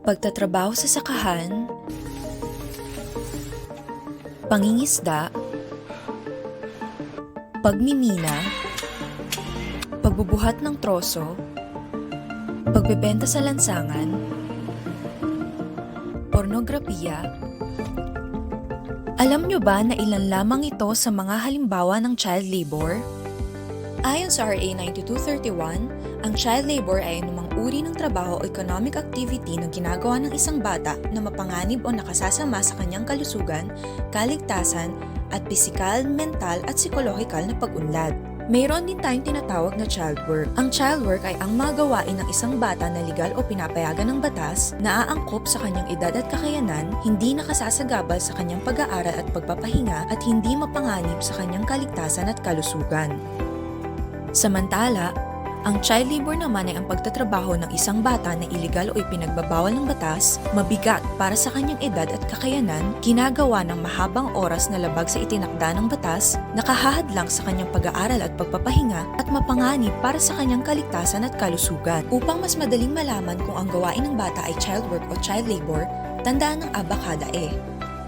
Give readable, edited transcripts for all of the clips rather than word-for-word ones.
pagtatrabaho sa sakahan, pangingisda, pagmimina, pagbubuhat ng troso, pagbebenta sa lansangan, pornografiya. Alam nyo ba na ilan lamang ito sa mga halimbawa ng child labor? Ayon sa RA 9231, ang child labor ay anumang uri ng trabaho o economic activity na ginagawa ng isang bata na mapanganib o nakasasama sa kanyang kalusugan, kaligtasan, at pisikal, mental at psikolohikal na pag-unlad. Mayroon din tayong tinatawag na child work. Ang child work ay ang mga gawain ng isang bata na legal o pinapayagan ng batas, naaangkop sa kanyang edad at kakayanan, hindi nakasasagabal sa kanyang pag-aaral at pagpapahinga at hindi mapanganib sa kanyang kaligtasan at kalusugan. Samantala, ang child labor naman ay ang pagtatrabaho ng isang bata na iligal o ipinagbabawal ng batas, mabigat para sa kanyang edad at kakayanan, ginagawa ng mahabang oras na labag sa itinakda ng batas, nakahahadlang sa kanyang pag-aaral at pagpapahinga, at mapanganib para sa kanyang kaligtasan at kalusugan. Upang mas madaling malaman kung ang gawain ng bata ay child work o child labor, tandaan ng abakada E.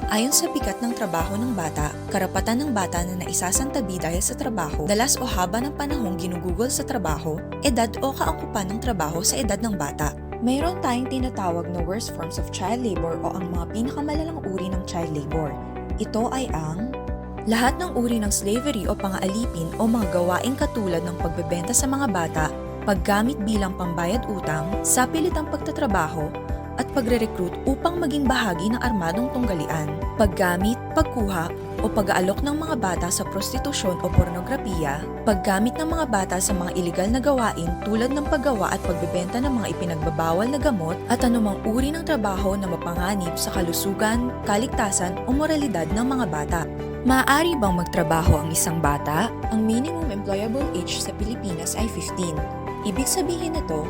Ayon sa bigat ng trabaho ng bata, karapatan ng bata na naisasantabi dahil sa trabaho, dalas o haba ng panahong ginugugol sa trabaho, edad o kaangkupan ng trabaho sa edad ng bata. Mayroon tayong tinatawag na worst forms of child labor o ang mga pinakamalalang uri ng child labor. Ito ay ang lahat ng uri ng slavery o pangaalipin o mga gawaing katulad ng pagbebenta sa mga bata, paggamit bilang pambayad utang, sapilitang pagtatrabaho, at pagre-recruit upang maging bahagi ng armadong tunggalian, paggamit, pagkuha, o pag-aalok ng mga bata sa prostitusyon o pornografiya, paggamit ng mga bata sa mga iligal na gawain tulad ng paggawa at pagbebenta ng mga ipinagbabawal na gamot at anumang uri ng trabaho na mapanganib sa kalusugan, kaligtasan o moralidad ng mga bata. Maaari bang magtrabaho ang isang bata? Ang minimum employable age sa Pilipinas ay 15. Ibig sabihin nito,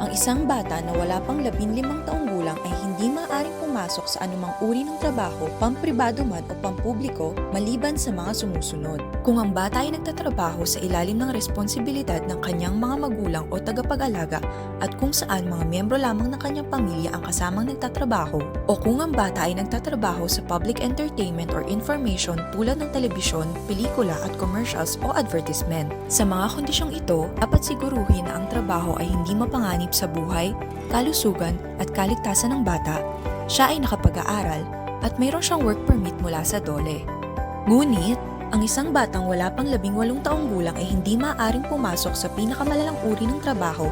ang isang bata na wala pang 15 taong gulang ay hindi maaaring pumasok sa anumang uri ng trabaho, pampribado man o pampubliko, maliban sa mga sumusunod. Kung ang bata ay nagtatrabaho sa ilalim ng responsibilidad ng kanyang mga magulang o tagapag-alaga at kung saan mga miyembro lamang ng kanyang pamilya ang kasamang nagtatrabaho, o kung ang bata ay nagtatrabaho sa public entertainment or information tulad ng telebisyon, pelikula at commercials o advertisement. Sa mga kondisyong ito, dapat siguruhin na ang trabaho ay hindi mapanganib sa buhay, kalusugan at kaligtasan ng bata, siya ay nakapag-aaral at mayroon siyang work permit mula sa DOLE. Ngunit, ang isang batang wala pang 18 taong gulang ay hindi maaaring pumasok sa pinakamalalang uri ng trabaho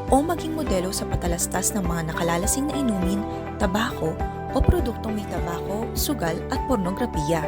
o maging modelo sa patalastas ng mga nakalalasing na inumin, tabako o produktong may tabako, sugal at pornografiya.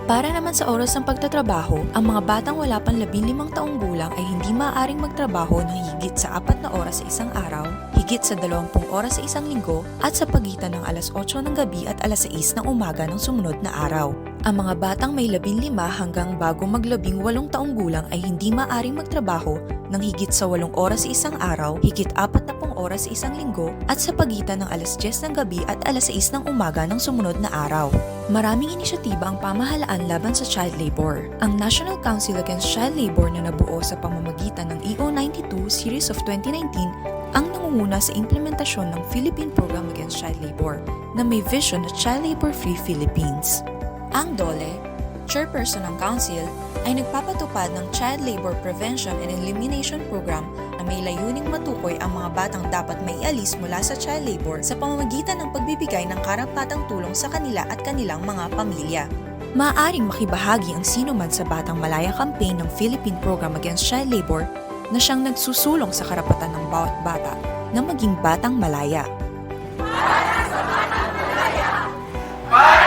Para naman sa oras ng pagtatrabaho, ang mga batang wala pang 15 taong gulang ay hindi maaaring magtrabaho ng higit sa 4 na oras sa isang araw, higit sa 20 oras sa isang linggo, at sa pagitan ng alas 8 ng gabi at alas 6 ng umaga ng sumunod na araw. Ang mga batang may 15 hanggang bago mag-18 taong gulang ay hindi maaaring magtrabaho ng higit sa 8 oras sa isang araw, higit 40 oras sa isang linggo, at sa pagitan ng alas 10 ng gabi at alas 6 ng umaga ng sumunod na araw. Maraming inisyatiba ang pamahalaan laban sa child labor. Ang National Council Against Child Labor na nabuo sa pamamagitan ng EO 92 Series of 2019 ang nangunguna sa implementasyon ng Philippine Program Against Child Labor na may vision na Child Labor-Free Philippines. Ang DOLE, chairperson ng council, ay nagpapatupad ng Child Labor Prevention and Elimination Program na may layuning matukoy ang mga batang dapat maialis mula sa child labor sa pamamagitan ng pagbibigay ng karapatang tulong sa kanila at kanilang mga pamilya. Maaaring makibahagi ang sino man sa Batang Malaya campaign ng Philippine Program Against Child Labor na siyang nagsusulong sa karapatan ng bawat bata na maging batang malaya. Para sa Batang Malaya! Para